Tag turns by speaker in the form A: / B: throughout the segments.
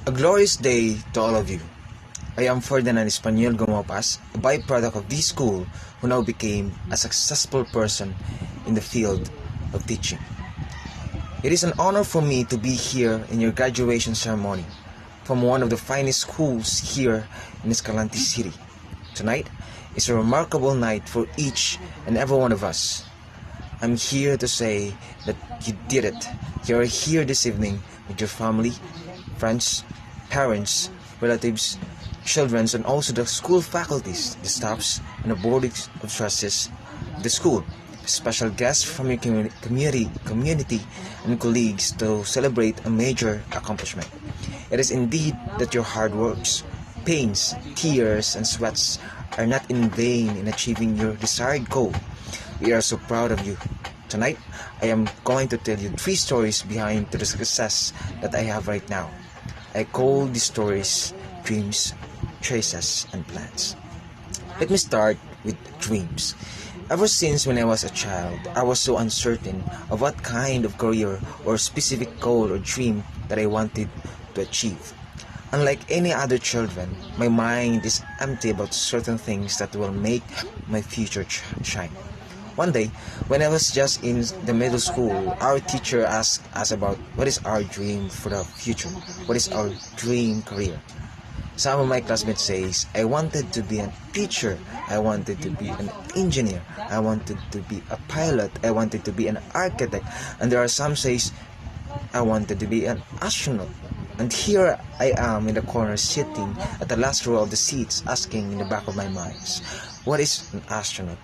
A: A glorious day to all of you. I am Ferdinand Espanyol Gumop-as, a byproduct of this school who now became a successful person in the field of teaching. It is an honor for me to be here in your graduation ceremony from one of the finest schools here in Escalante City. Tonight is a remarkable night for each and every one of us. I'm here to say that you did it. You are here this evening with your family, friends, parents, relatives, children, and also the school faculties, the staffs, and the board of trustees of the school, special guests from your community and colleagues to celebrate a major accomplishment. It is indeed that your hard works, pains, tears, and sweats are not in vain in achieving your desired goal. We are so proud of you. Tonight, I am going to tell you 3 stories behind to the success that I have right now. I call these stories dreams, choices, and plans. Let me start with dreams. Ever since when I was a child, I was so uncertain of what kind of career or specific goal or dream that I wanted to achieve. Unlike any other children, my mind is empty about certain things that will make my future shine. One day, when I was just in the middle school, our teacher asked us about what is our dream for the future, what is our dream career. Some of my classmates says, I wanted to be a teacher, I wanted to be an engineer, I wanted to be a pilot, I wanted to be an architect, and there are some says, I wanted to be an astronaut. And here I am in the corner sitting at the last row of the seats asking in the back of my mind, what is an astronaut?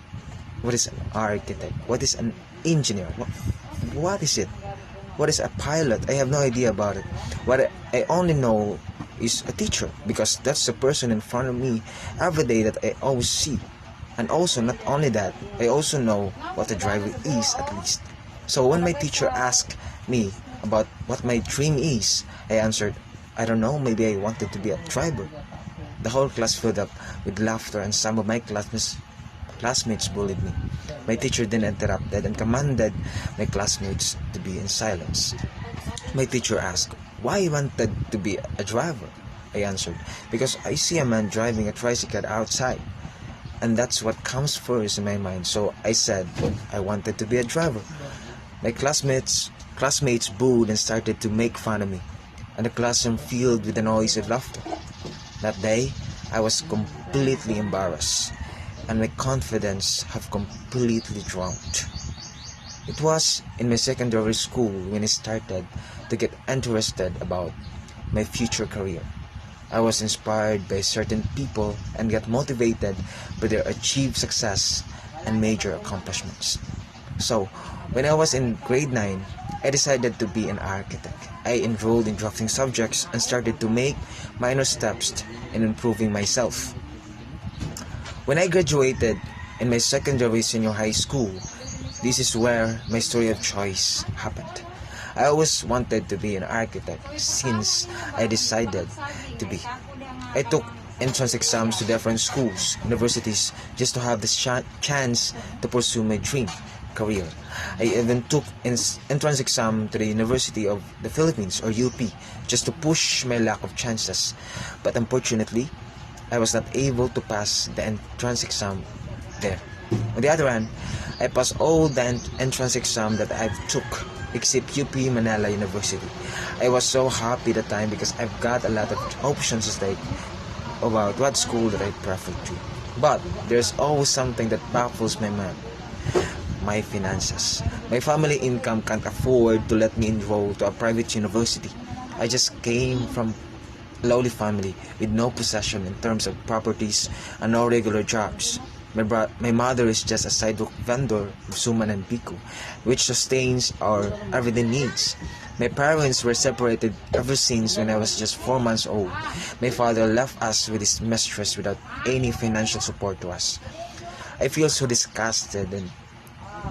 A: What is an architect? What is an engineer? What is it? What is a pilot? I have no idea about it. What I only know is a teacher, because that's the person in front of me every day that I always see. And also, not only that, I also know what a driver is at least. So when my teacher asked me about what my dream is, I answered, I don't know, maybe I wanted to be a driver. The whole class filled up with laughter, and some of my classmates bullied me. My teacher then interrupted and commanded my classmates to be in silence. My teacher asked, why you wanted to be a driver? I answered, because I see a man driving a tricycle outside, and that's what comes first in my mind. So I said I wanted to be a driver. My classmates booed and started to make fun of me, and the classroom filled with the noise of laughter. That day, I was completely embarrassed, and my confidence have completely drowned. It was in my secondary school when I started to get interested about my future career. I was inspired by certain people and got motivated by their achieved success and major accomplishments. So, when I was in grade 9, I decided to be an architect. I enrolled in drafting subjects and started to make minor steps in improving myself. When I graduated in my secondary senior high school, this is where my story of choice happened. I always wanted to be an architect since I decided to be. I took entrance exams to different schools, universities, just to have the chance to pursue my dream career. I even took entrance exam to the University of the Philippines, or UP, just to push my lack of chances. But unfortunately, I was not able to pass the entrance exam there. On the other hand, I passed all the entrance exam that I took except UP Manila University. I was so happy that time because I've got a lot of options to take about what school that I prefer to. But there's always something that baffles my mind. My finances. My family income can't afford to let me enroll to a private university. I just came from a lowly family with no possession in terms of properties and no regular jobs. My mother is just a sidewalk vendor of suman and biko, which sustains our everyday needs. My parents were separated ever since when I was just 4 months old. My father left us with his mistress without any financial support to us. I feel so disgusted and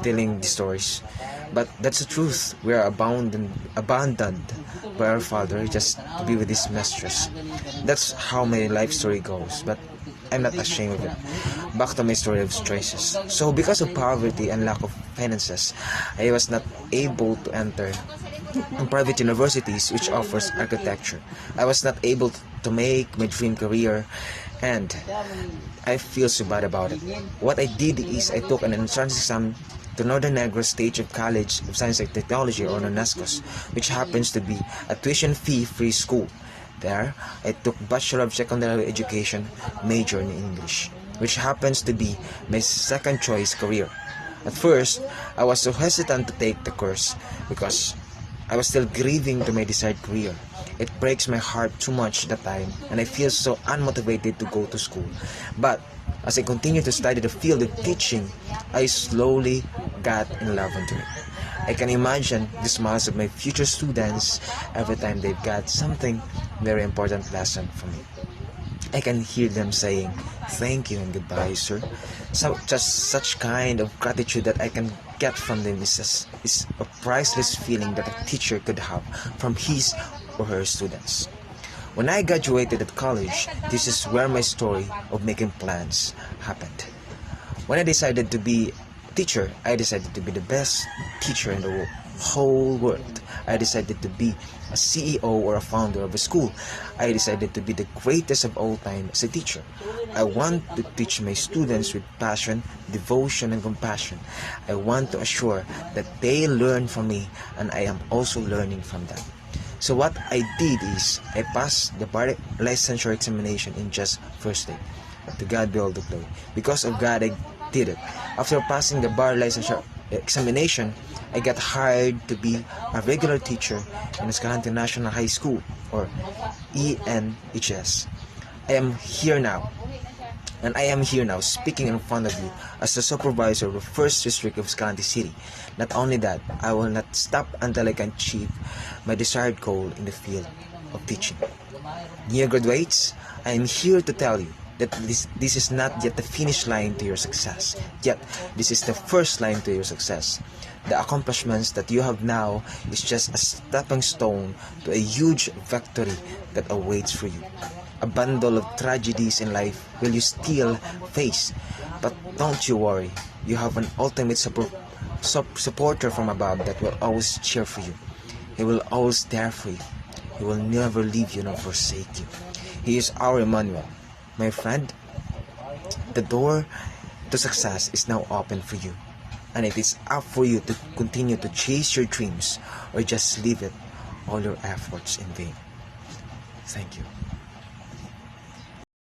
A: telling these stories, but that's the truth. We are abandoned by our father just to be with his mistress. That's how my life story goes, but I'm not ashamed of it. Back to my story of choices. So because of poverty and lack of finances, I was not able to enter in private universities which offers architecture. I was not able to make my dream career, and I feel so bad about it. What I did is I took an entrance exam to Northern Negros State of College of Science and Technology, or NONESCOS, which happens to be a tuition fee-free school. There, I took Bachelor of Secondary Education, major in English, which happens to be my second choice career. At first, I was so hesitant to take the course because I was still grieving to my desired career. It breaks my heart too much that time, and I feel so unmotivated to go to school. But as I continued to study the field of teaching, I slowly got in love into it. I can imagine the smiles of my future students every time they've got something very important lesson from me. I can hear them saying, "Thank you and goodbye, sir." So, just such kind of gratitude that I can get from them is a priceless feeling that a teacher could have from his or her students. When I graduated at college, this is where my story of making plans happened. When I decided to be a teacher, I decided to be the best teacher in the whole world. I decided to be a CEO or a founder of a school. I decided to be the greatest of all time as a teacher. I want to teach my students with passion, devotion, and compassion. I want to assure that they learn from me and I am also learning from them. So what I did is I passed the bar licensure examination in just first day. But to God be all the glory. Because of God, I did it. After passing the bar licensure examination, I got hired to be a regular teacher in Escalante National High School, or ENHS. I am here now, and I am here now speaking in front of you as the supervisor of the First District of Escalante City. Not only that, I will not stop until I can achieve my desired goal in the field of teaching. Dear graduates, I am here to tell you that this is not yet the finish line to your success, yet this is the first line to your success. The accomplishments that you have now is just a stepping stone to a huge victory that awaits for you. A bundle of tragedies in life will you still face, but don't you worry, you have an ultimate supporter from above that will always cheer for you. He will always there for you. He will never leave you nor forsake you. He is our Emmanuel. My friend, the door to success is now open for you, and it is up for you to continue to chase your dreams or just leave it all your efforts in vain. Thank you.